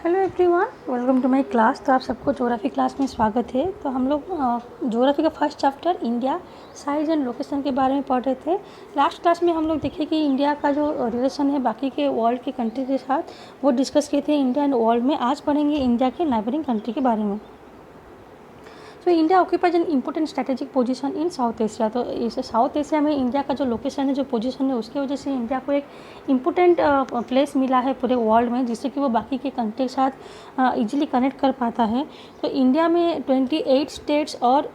Hello everyone, welcome to my class. तो आप सबको ज्योग्राफी क्लास में स्वागत है। तो हम लोग ज्योग्राफी का first chapter India size and location के बारे में पढ़ रहे थे। लास्ट क्लास में हम लोग देखे कि इंडिया का जो रिलेशन है बाकी के वर्ल्ड के कंट्री के साथ वो डिस्कस किए थे इंडिया एंड वर्ल्ड में। आज पढ़ेंगे इंडिया के नाइबरिंग कंट्री के बारे में। तो India occupies an important strategic position in south Asia. तो इस साउथ एशिया में इंडिया का जो लोकेशन है, जो पोजीशन है, उसकी वजह से इंडिया को एक इम्पोर्टेंट प्लेस मिला है पूरे वर्ल्ड में, जिससे कि वो बाकी के कंट्री के साथ इजीली कनेक्ट कर पाता है। तो इंडिया में 28 स्टेट्स और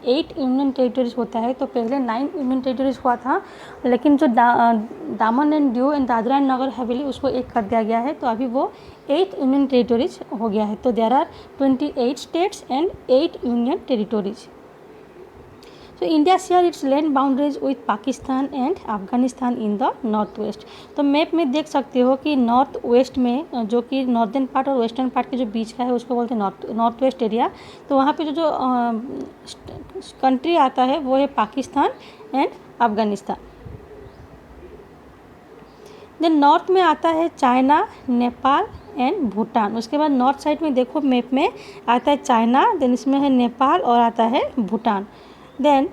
8 यूनियन टेरिटरीज होता है। तो पहले 9 यूनियन टेरिटरीज हुआ था, लेकिन जो Daman and Diu and Dadra and Nagar Haveli उसको एक कर दिया गया है। तो अभी वो 8 यूनियन टेरिटरीज हो गया है। तो there are 28 states and 8 union territories. तो India share its land boundaries with Pakistan and Afghanistan in the north west. तो मैप में देख सकते हो कि नॉर्थ वेस्ट में, जो कि नॉर्दर्न पार्ट और वेस्टर्न पार्ट के जो बीच का है, उसको बोलते हैं नॉर्थ वेस्ट एरिया। तो वहाँ पे जो कंट्री आता है वो है Pakistan and Afghanistan. Then north में आता है चाइना, नेपाल एंड भूटान। उसके बाद नॉर्थ साइड में देखो मैप में आता है चाइना, देन इसमें है नेपाल और आता है Bhutan. Then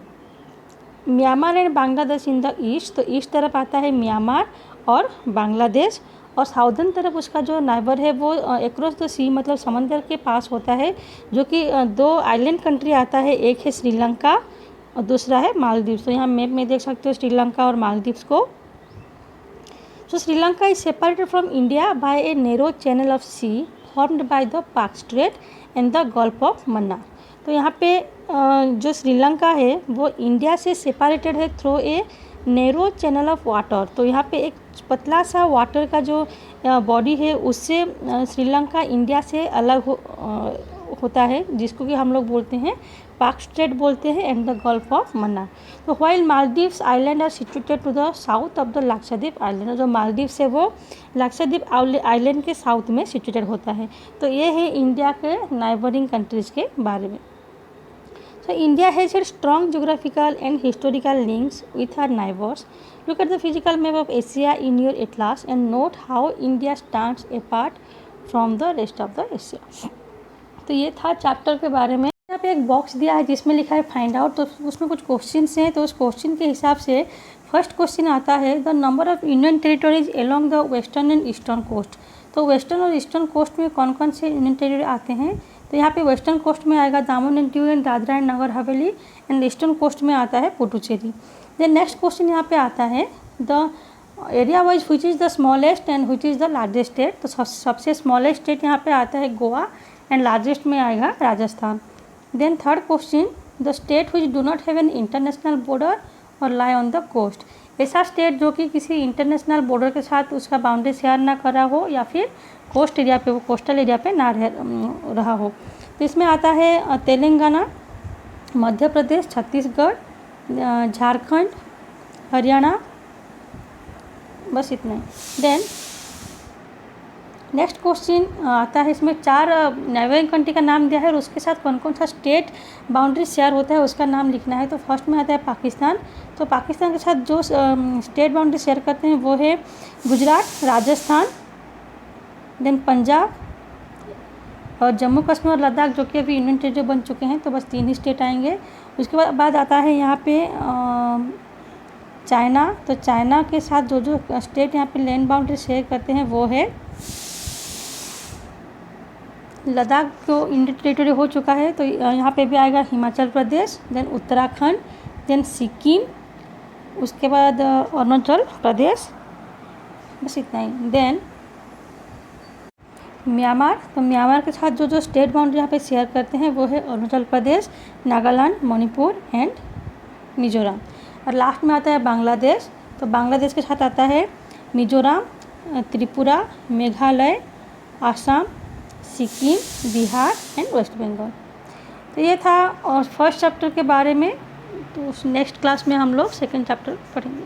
Myanmar and Bangladesh in the east. तो ईस्ट तरफ आता है म्यांमार और बांग्लादेश, और साउदर्न तरफ उसका जो नाइबर है वो एक्रॉस द सी, मतलब समंदर के पास होता है, जो कि 2 आइलैंड कंट्री आता है। एक है श्रीलंका और दूसरा है मालदीव्स। तो यहाँ मैप में देख सकते हो श्रीलंका और मालदीव्स को। So Sri Lanka is separated from India by a narrow channel of sea formed by the Pak Strait and the Gulf of Mannar। तो यहाँ पे जो श्रीलंका है वो इंडिया से सेपरेटेड है through a narrow channel of water. तो यहाँ पे एक पतला सा वाटर का जो बॉडी है उससे श्रीलंका इंडिया से अलग होता है, जिसको कि हम लोग बोलते हैं पाक स्ट्रेट बोलते हैं, and the gulf of Mannar. तो while Maldives island are situated to the south of the Lakshadweep island. जो मालदीव्स है वो लक्षद्वीप आइलैंड के साउथ में सिचुएटेड होता है। तो ये है इंडिया के नाइबरिंग कंट्रीज़ के बारे में। So India has its strong geographical and historical links with her neighbors. Look at the physical map of Asia in your atlas and note how India stands apart from the rest of the Asia। तो ये था chapter के बारे में। यहाँ पे एक box दिया है जिसमें लिखा है फाइंड आउट। तो उसमें कुछ क्वेश्चंस हैं। तो उस क्वेश्चन के हिसाब से फर्स्ट क्वेश्चन आता है the number of union territories along the western and eastern coast. तो वेस्टर्न और ईस्टर्न कोस्ट में कौन कौन से यूनियन टेरिटरी आते हैं? तो यहाँ पे वेस्टर्न कोस्ट में आएगा Daman and Diu and Dadra and Nagar Haveli, and eastern coast में आता है पुडुचेरी। देन नेक्स्ट क्वेश्चन यहाँ पे आता है the area wise which is the smallest and which is the largest state. तो सबसे स्मॉलेस्ट स्टेट यहाँ पे आता है गोवा, एंड लार्जेस्ट में आएगा Rajasthan. Then third question the state which do not have an international border और लाई ऑन द कोस्ट। ऐसा स्टेट जो कि किसी इंटरनेशनल बॉर्डर के साथ उसका बाउंड्री शेयर ना करा हो, या फिर कोस्ट एरिया पे, वो कोस्टल एरिया पे ना रहा हो। तो इसमें आता है तेलंगाना, मध्य प्रदेश, छत्तीसगढ़, झारखंड, हरियाणा, बस इतना ही। देन नेक्स्ट क्वेश्चन आता है, इसमें 4 नेबरिंग कंट्री का नाम दिया है और उसके साथ कौन कौन सा स्टेट बाउंड्री शेयर होता है उसका नाम लिखना है। तो फर्स्ट में आता है पाकिस्तान। तो पाकिस्तान के साथ जो स्टेट बाउंड्री शेयर करते हैं वो है गुजरात, राजस्थान, देन पंजाब और जम्मू कश्मीर और लद्दाख, जो कि अभी यूनियन टेरिटरी बन चुके हैं। तो बस 3 ही स्टेट आएंगे। उसके बाद आता है यहाँ पे चाइना। तो चाइना के साथ जो स्टेट यहाँ पे लैंड बाउंड्री शेयर करते हैं वो है लद्दाख, जो इंडियन टेरिटरी हो चुका है। तो यहाँ पे भी आएगा हिमाचल प्रदेश, देन उत्तराखंड, देन सिक्किम, उसके बाद अरुणाचल प्रदेश, बस इतना ही। Then Myanmar. तो म्यांमार के साथ जो स्टेट बाउंड्री यहाँ पे शेयर करते हैं वो है अरुणाचल प्रदेश, नागालैंड, मणिपुर एंड मिजोरम। और लास्ट में आता है बांग्लादेश। तो बांग्लादेश के साथ आता है मिजोरम, त्रिपुरा, मेघालय, आसाम, सिक्किम, बिहार एंड वेस्ट बंगाल। तो ये था और फर्स्ट चैप्टर के बारे में। तो नेक्स्ट क्लास में हम लोग सेकेंड चैप्टर पढ़ेंगे।